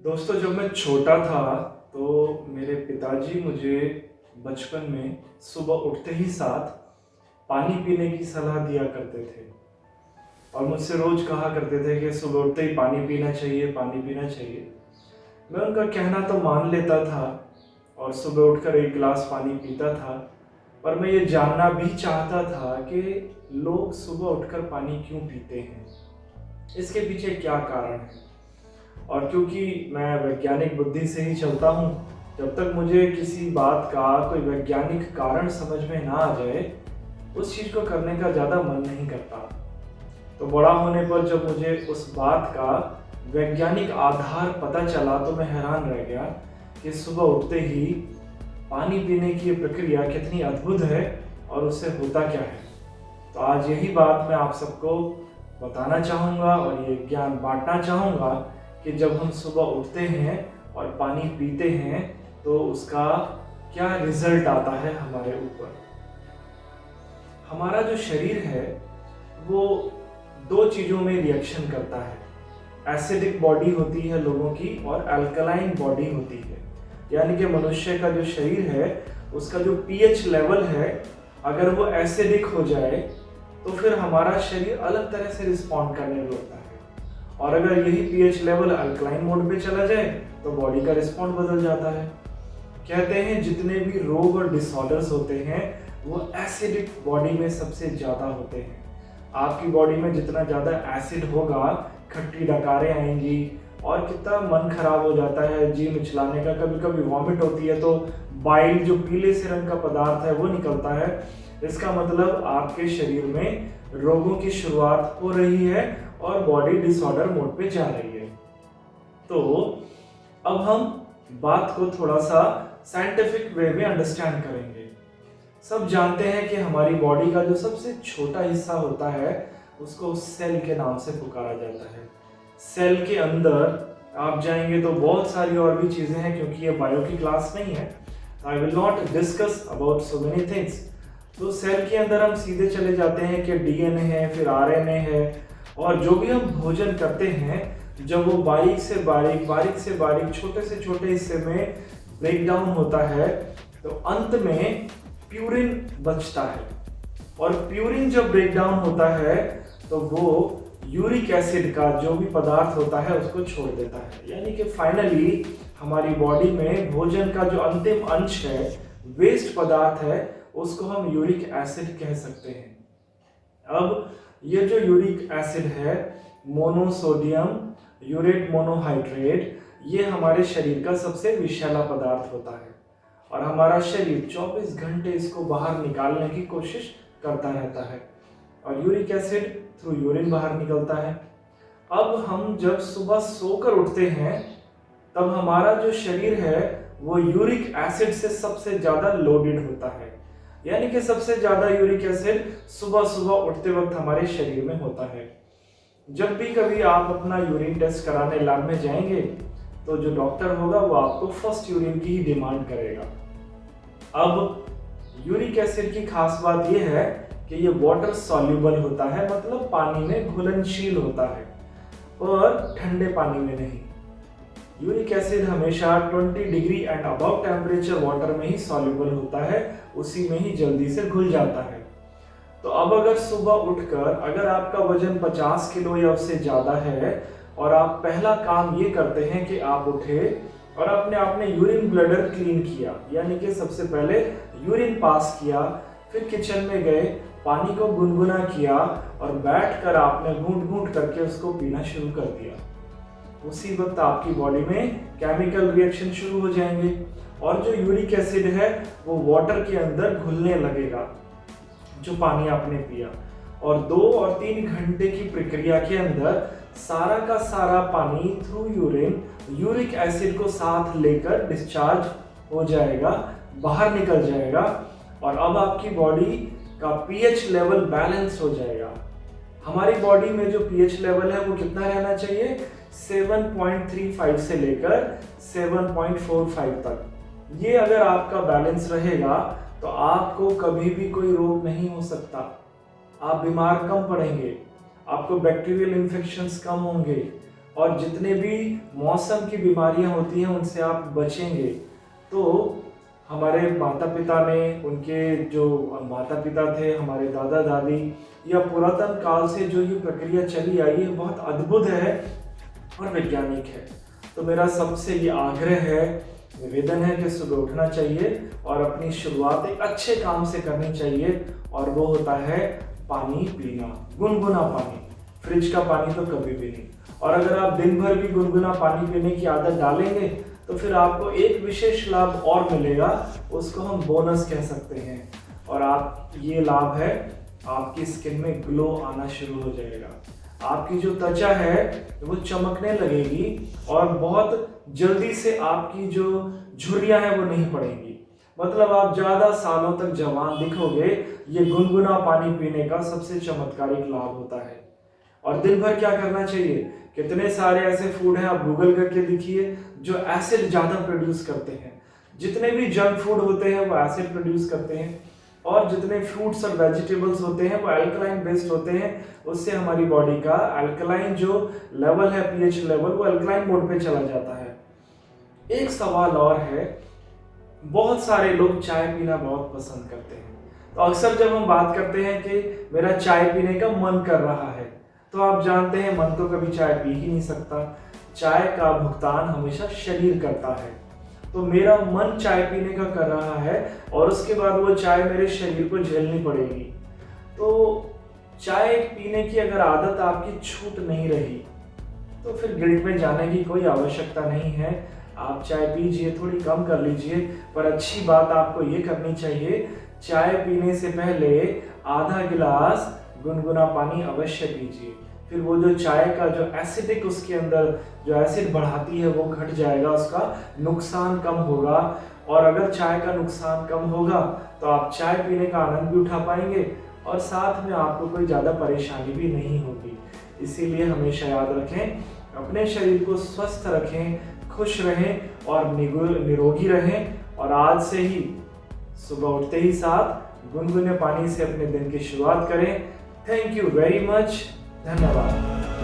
दोस्तों, जब मैं छोटा था तो मेरे पिताजी मुझे बचपन में सुबह उठते ही साथ पानी पीने की सलाह दिया करते थे और मुझसे रोज कहा करते थे कि सुबह उठते ही पानी पीना चाहिए, पानी पीना चाहिए। मैं उनका कहना तो मान लेता था और सुबह उठकर एक गिलास पानी पीता था। पर मैं ये जानना भी चाहता था कि लोग सुबह उठकर पानी क्यों पीते हैं, इसके पीछे क्या कारण है। और क्योंकि मैं वैज्ञानिक बुद्धि से ही चलता हूँ, जब तक मुझे किसी बात का कोई वैज्ञानिक कारण समझ में ना आ जाए, उस चीज़ को करने का ज़्यादा मन नहीं करता। तो बड़ा होने पर जब मुझे उस बात का वैज्ञानिक आधार पता चला तो मैं हैरान रह गया कि सुबह उठते ही पानी पीने की ये प्रक्रिया कितनी अद्भुत है और उससे होता क्या है। तो आज यही बात मैं आप सबको बताना चाहूँगा और ये ज्ञान बांटना चाहूँगा कि जब हम सुबह उठते हैं और पानी पीते हैं तो उसका क्या रिजल्ट आता है हमारे ऊपर। हमारा जो शरीर है वो दो चीज़ों में रिएक्शन करता है। एसिडिक बॉडी होती है लोगों की और अल्कलाइन बॉडी होती है। यानी कि मनुष्य का जो शरीर है उसका जो पीएच लेवल है, अगर वो एसिडिक हो जाए तो फिर हमारा शरीर अलग तरह से रिस्पॉन्ड करने लगता है। और अगर यही पीएच लेवल अल्कलाइन मोड पे चला जाए तो बॉडी का रिस्पॉन्ड बदल जाता है। कहते हैं जितने भी रोग और डिसऑर्डर्स होते हैं वो एसिडिक बॉडी में सबसे ज़्यादा होते हैं। आपकी बॉडी में जितना ज़्यादा एसिड होगा, खट्टी डकारें आएंगी और कितना मन खराब हो जाता है, जी मिचलाने का, कभी कभी वॉमिट होती है तो बाइल जो पीले से रंग का पदार्थ है वो निकलता है। इसका मतलब आपके शरीर में रोगों की शुरुआत हो रही है और बॉडी डिसऑर्डर मोड पे जा रही है। तो अब हम बात को थोड़ा सा साइंटिफिक वे में अंडरस्टैंड करेंगे। सब जानते हैं कि हमारी बॉडी का जो सबसे छोटा हिस्सा होता है उसको सेल के नाम से पुकारा जाता है। सेल के अंदर आप जाएंगे तो बहुत सारी और भी चीज़ें हैं, क्योंकि ये बायो की क्लास नहीं है। I will not discuss about so many things. तो सेल के अंदर हम सीधे चले जाते हैं कि डीएनए है, फिर आरएनए है, और जो भी हम भोजन करते हैं जब वो बारीक से बारीक छोटे से छोटे हिस्से में ब्रेक डाउन होता है तो अंत में प्यूरिन बचता है। और प्यूरिन जब ब्रेक डाउन होता है तो वो यूरिक एसिड का जो भी पदार्थ होता है उसको छोड़ देता है। यानी कि फाइनली हमारी बॉडी में भोजन का जो अंतिम अंश है, वेस्ट पदार्थ है, उसको हम यूरिक एसिड कह सकते हैं। अब ये जो यूरिक एसिड है, मोनोसोडियम यूरेट मोनोहाइड्रेट, ये हमारे शरीर का सबसे विषैला पदार्थ होता है और हमारा शरीर 24 घंटे इसको बाहर निकालने की कोशिश करता रहता है और यूरिक एसिड थ्रू यूरिन बाहर निकलता है। अब हम जब सुबह सोकर उठते हैं तब हमारा जो शरीर है वो यूरिक एसिड से सबसे ज़्यादा लोडेड होता है। यानी कि सबसे ज़्यादा यूरिक एसिड सुबह सुबह उठते वक्त हमारे शरीर में होता है। जब भी कभी आप अपना यूरिन टेस्ट कराने लैब में जाएंगे तो जो डॉक्टर होगा वो आपको फर्स्ट यूरिन की ही डिमांड करेगा। अब यूरिक एसिड की खास बात यह है कि ये वाटर सॉल्युबल होता है, मतलब पानी में घुलनशील होता है और ठंडे पानी में नहीं। यूरिक एसिड हमेशा 20 degree and above temperature water में ही सॉल्युबल होता है, उसी में ही जल्दी से घुल जाता है। तो अब अगर सुबह उठकर अगर आपका वजन 50 किलो या उससे ज़्यादा है और आप पहला काम ये करते हैं कि आप उठे और आपने यूरिन ब्लैडर क्लीन किया, यानी कि सबसे पहले यूरिन पास किया, फिर किचन में गए, पानी को गुनगुना किया और बैठकर आपने घूंट घूंट करके उसको पीना शुरू कर दिया, उसी वक्त आपकी बॉडी में केमिकल रिएक्शन शुरू हो जाएंगे और जो यूरिक एसिड है वो वाटर के अंदर घुलने लगेगा जो पानी आपने पिया। और 2 और 3 घंटे की प्रक्रिया के अंदर सारा का सारा पानी थ्रू यूरिन यूरिक एसिड को साथ लेकर डिस्चार्ज हो जाएगा, बाहर निकल जाएगा और अब आपकी बॉडी का पीएच लेवल बैलेंस हो जाएगा। हमारी बॉडी में जो पीएच लेवल है वो कितना रहना चाहिए? 7.35 से लेकर 7.45 तक। ये अगर आपका बैलेंस रहेगा तो आपको कभी भी कोई रोग नहीं हो सकता, आप बीमार कम पड़ेंगे, आपको बैक्टीरियल इन्फेक्शंस कम होंगे, और जितने भी मौसम की बीमारियां होती हैं उनसे आप बचेंगे। तो हमारे माता पिता ने, उनके जो माता पिता थे, हमारे दादा दादी, या पुरातन काल से जो ये प्रक्रिया चली आई है बहुत अद्भुत है और वैज्ञानिक है। तो मेरा सबसे ये आग्रह है, निवेदन है कि सुबह उठना चाहिए और अपनी शुरुआत एक अच्छे काम से करनी चाहिए, और वो होता है पानी पीना, गुनगुना पानी। फ्रिज का पानी तो कभी भी नहीं। और अगर आप दिन भर भी गुनगुना पानी पीने की आदत डालेंगे तो फिर आपको एक विशेष लाभ और मिलेगा, उसको हम बोनस कह सकते हैं। और आप, ये लाभ है, आपकी स्किन में ग्लो आना शुरू हो जाएगा। आपकी जो त्वचा है वो चमकने लगेगी और बहुत जल्दी से आपकी जो झुर्रियां हैं वो नहीं पड़ेंगी। मतलब आप ज्यादा सालों तक जवान दिखोगे। ये गुनगुना पानी पीने का सबसे चमत्कारिक लाभ होता है। और दिन भर क्या करना चाहिए? कितने सारे ऐसे फूड हैं, आप गूगल करके देखिए, जो एसिड ज्यादा प्रोड्यूस करते हैं। जितने भी जंक फूड होते हैं वो एसिड प्रोड्यूस करते हैं, और जितने फ्रूट्स और वेजिटेबल्स होते हैं वो अल्कलाइन बेस्ड होते हैं। उससे हमारी बॉडी का अल्कलाइन जो लेवल है, पीएच लेवल, वो अल्कलाइन मोड पे चला जाता है। एक सवाल और है, बहुत सारे लोग चाय पीना बहुत पसंद करते हैं। तो अक्सर जब हम बात करते हैं कि मेरा चाय पीने का मन कर रहा है, तो आप जानते हैं मन तो कभी चाय पी ही नहीं सकता। चाय का भुगतान हमेशा शरीर करता है। तो मेरा मन चाय पीने का कर रहा है और उसके बाद वो चाय मेरे शरीर को झेलनी पड़ेगी। तो चाय पीने की अगर आदत आपकी छूट नहीं रही तो फिर गिल्ट में जाने की कोई आवश्यकता नहीं है। आप चाय पीजिए, थोड़ी कम कर लीजिए, पर अच्छी बात आपको ये करनी चाहिए, चाय पीने से पहले आधा गिलास गुनगुना पानी अवश्य पीजिए। फिर वो जो चाय का जो एसिडिक, उसके अंदर जो एसिड बढ़ाती है वो घट जाएगा, उसका नुकसान कम होगा। और अगर चाय का नुकसान कम होगा तो आप चाय पीने का आनंद भी उठा पाएंगे और साथ में आपको कोई ज़्यादा परेशानी भी नहीं होगी। इसीलिए हमेशा याद रखें, अपने शरीर को स्वस्थ रखें, खुश रहें और निरोगी रहें। और आज से ही सुबह उठते ही साथ गुनगुने पानी से अपने दिन की शुरुआत करें। Thank you very much. धन्यवाद।